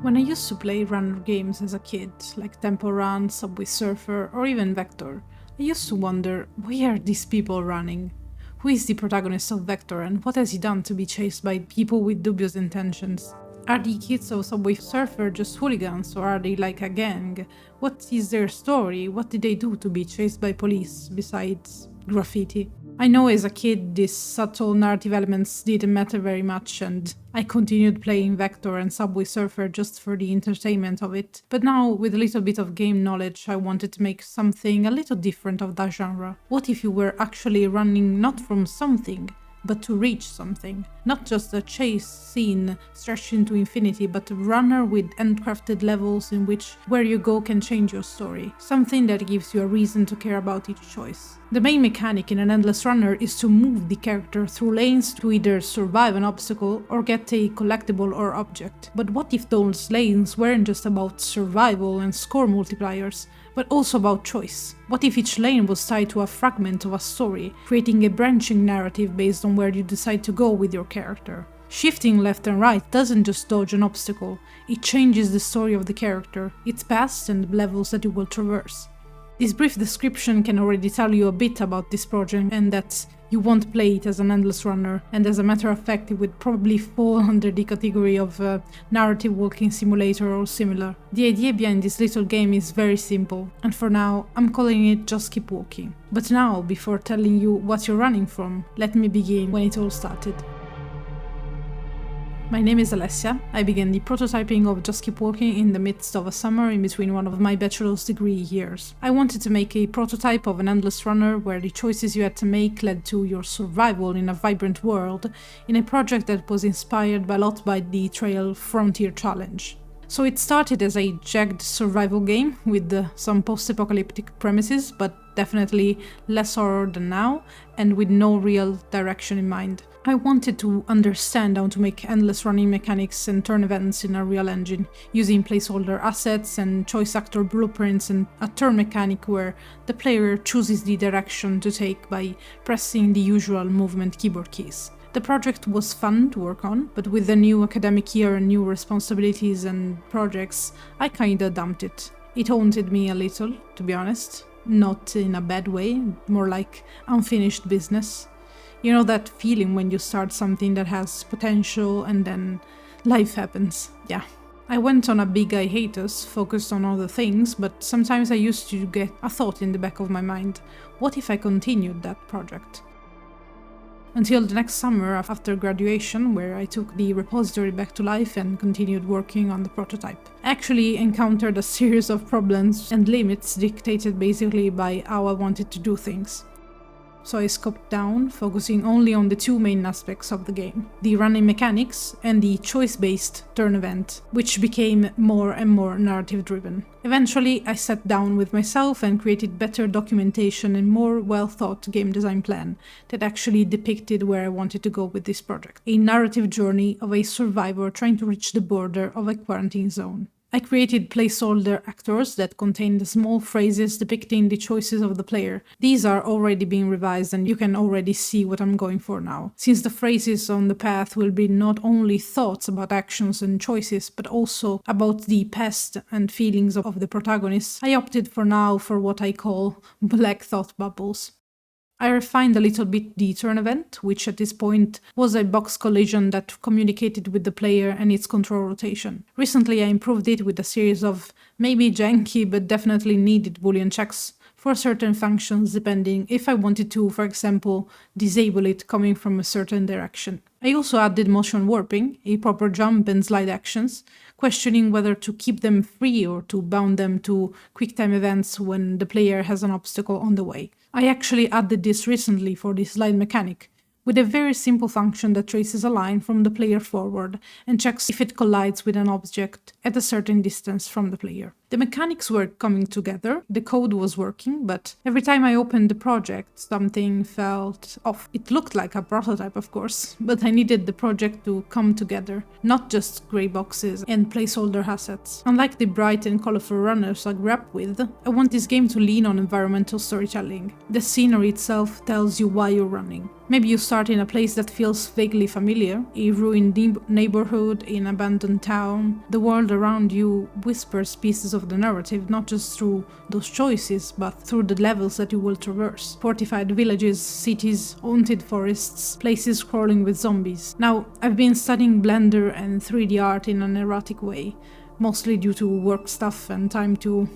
When I used to play runner games as a kid, like Temple Run, Subway Surfer, or even Vector, I used to wonder, why are these people running? Who is the protagonist of Vector and what has he done to be chased by people with dubious intentions? Are the kids of Subway Surfer just hooligans or are they like a gang? What is their story? What did they do to be chased by police besides graffiti? I know as a kid these subtle narrative elements didn't matter very much and I continued playing Vector and Subway Surfer just for the entertainment of it, but now with a little bit of game knowledge I wanted to make something a little different of that genre. What if you were actually running not from something, but to reach something? Not just a chase scene stretched into infinity, but a runner with handcrafted levels in which where you go can change your story. Something that gives you a reason to care about each choice. The main mechanic in an endless runner is to move the character through lanes to either survive an obstacle or get a collectible or object. But what if those lanes weren't just about survival and score multipliers, but also about choice? What if each lane was tied to a fragment of a story, creating a branching narrative based on where you decide to go with your character? Shifting left and right doesn't just dodge an obstacle, it changes the story of the character, its past and the levels that it will traverse. This brief description can already tell you a bit about this project and that you won't play it as an endless runner, and as a matter of fact it would probably fall under the category of narrative walking simulator or similar. The idea behind this little game is very simple, and for now I'm calling it Just Keep Walking. But now, before telling you what you're running from, let me begin when it all started. My name is Alessia. I began the prototyping of Just Keep Walking in the midst of a summer in between one of my bachelor's degree years. I wanted to make a prototype of an endless runner where the choices you had to make led to your survival in a vibrant world, in a project that was inspired a lot by the Trail Frontier Challenge. So it started as a jagged survival game with some post-apocalyptic premises, but definitely less horror than now, and with no real direction in mind. I wanted to understand how to make endless running mechanics and turn events in a real engine, using placeholder assets and choice actor blueprints and a turn mechanic where the player chooses the direction to take by pressing the usual movement keyboard keys. The project was fun to work on, but with the new academic year and new responsibilities and projects, I kinda dumped it. It haunted me a little, to be honest. Not in a bad way, more like unfinished business. You know that feeling when you start something that has potential and then life happens. Yeah. I went on a big hiatus, focused on other things, but sometimes I used to get a thought in the back of my mind. What if I continued that project? Until the next summer after graduation, where I took the repository back to life and continued working on the prototype. I actually encountered a series of problems and limits dictated basically by how I wanted to do things. So I scoped down, focusing only on the two main aspects of the game, the running mechanics and the choice-based turn event, which became more and more narrative-driven. Eventually, I sat down with myself and created better documentation and more well-thought game design plan that actually depicted where I wanted to go with this project. A narrative journey of a survivor trying to reach the border of a quarantine zone. I created placeholder actors that contained small phrases depicting the choices of the player. These are already being revised and you can already see what I'm going for now, since the phrases on the path will be not only thoughts about actions and choices, but also about the past and feelings of the protagonist. I opted for now for what I call black thought bubbles. I refined a little bit the turn event, which at this point was a box collision that communicated with the player and its control rotation. Recently I improved it with a series of maybe janky but definitely needed boolean checks for certain functions depending if I wanted to, for example, disable it coming from a certain direction. I also added motion warping, a proper jump and slide actions, questioning whether to keep them free or to bound them to QuickTime events when the player has an obstacle on the way. I actually added this recently for the slide mechanic, with a very simple function that traces a line from the player forward and checks if it collides with an object at a certain distance from the player. The mechanics were coming together, the code was working, but every time I opened the project, something felt off. It looked like a prototype, of course, but I needed the project to come together, not just grey boxes and placeholder assets. Unlike the bright and colorful runners I grew up with, I want this game to lean on environmental storytelling. The scenery itself tells you why you're running. Maybe you start in a place that feels vaguely familiar, a ruined neighborhood, an abandoned town. The world around you whispers pieces of the narrative, not just through those choices, but through the levels that you will traverse. Fortified villages, cities, haunted forests, places crawling with zombies. Now, I've been studying Blender and 3D art in an erratic way, mostly due to work stuff and time to,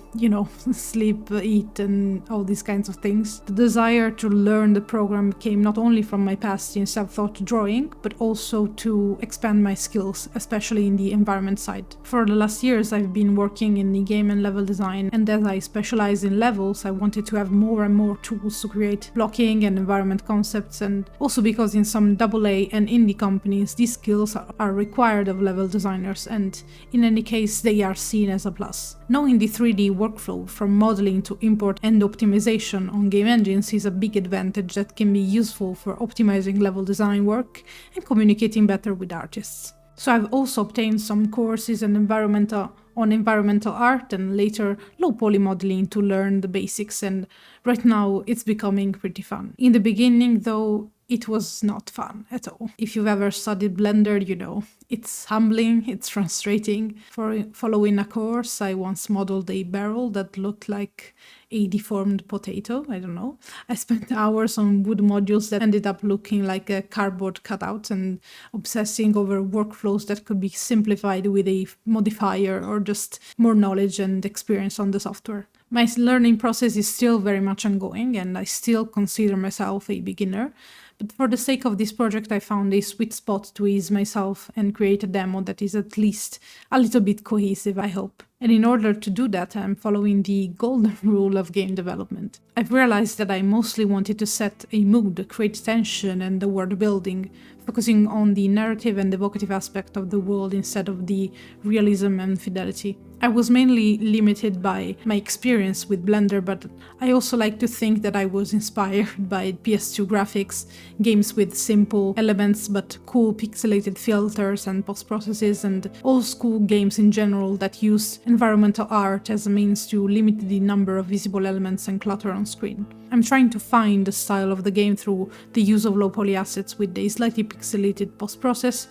sleep, eat, and all these kinds of things. The desire to learn the program came not only from my past in self-taught drawing, but also to expand my skills, especially in the environment side. For the last years, I've been working in the game and level design, and as I specialize in levels, I wanted to have more and more tools to create blocking and environment concepts, and also because in some AA and indie companies, these skills are required of level designers, and in any case, they are seen as a plus. Knowing the 3D workflow from modeling to import and optimization on game engines is a big advantage that can be useful for optimizing level design work and communicating better with artists. So I've also obtained some courses on environmental art and later low poly modeling to learn the basics, and right now it's becoming pretty fun. In the beginning though, it was not fun at all. If you've ever studied Blender, you know, it's humbling, it's frustrating. For following a course, I once modeled a barrel that looked like a deformed potato, I don't know. I spent hours on wood modules that ended up looking like a cardboard cutout and obsessing over workflows that could be simplified with a modifier or just more knowledge and experience on the software. My learning process is still very much ongoing and I still consider myself a beginner. But for the sake of this project, I found a sweet spot to ease myself and create a demo that is at least a little bit cohesive, I hope. And in order to do that, I'm following the golden rule of game development. I've realized that I mostly wanted to set a mood, create tension and the world building, focusing on the narrative and evocative aspect of the world instead of the realism and fidelity. I was mainly limited by my experience with Blender, but I also like to think that I was inspired by PS2 graphics, games with simple elements but cool pixelated filters and post-processes, and old school games in general that use environmental art as a means to limit the number of visible elements and clutter on screen. I'm trying to find the style of the game through the use of low poly assets with a slightly pixelated post-process,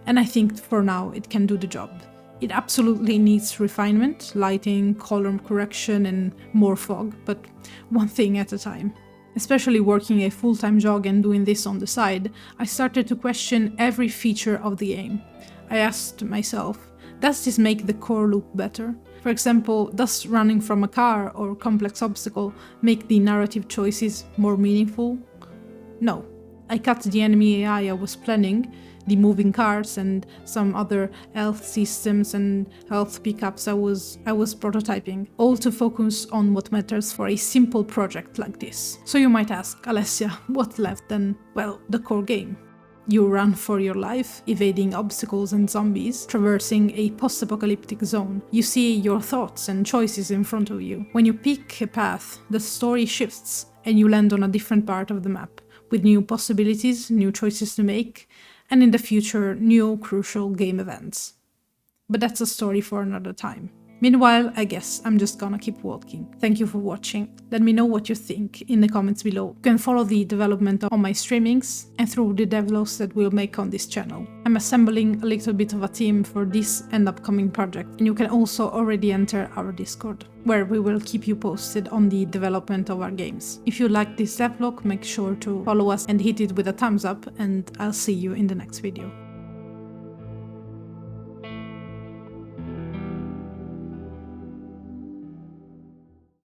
and I think for now it can do the job. It absolutely needs refinement, lighting, color correction and more fog, but one thing at a time. Especially working a full-time job and doing this on the side, I started to question every feature of the game. I asked myself, does this make the core loop better? For example, does running from a car or complex obstacle make the narrative choices more meaningful? No. I cut the enemy AI I was planning, the moving cars and some other health systems and health pickups I was prototyping, all to focus on what matters for a simple project like this. So you might ask, Alessia, what left then? Well, the core game. You run for your life, evading obstacles and zombies, traversing a post-apocalyptic zone. You see your thoughts and choices in front of you. When you pick a path, the story shifts and you land on a different part of the map, with new possibilities, new choices to make, and in the future, new crucial game events. But that's a story for another time. Meanwhile, I guess I'm just gonna keep walking. Thank you for watching. Let me know what you think in the comments below. You can follow the development on my streamings and through the devlogs that we'll make on this channel. I'm assembling a little bit of a team for this and upcoming project, and you can also already enter our Discord, where we will keep you posted on the development of our games. If you like this devlog, make sure to follow us and hit it with a thumbs up, and I'll see you in the next video.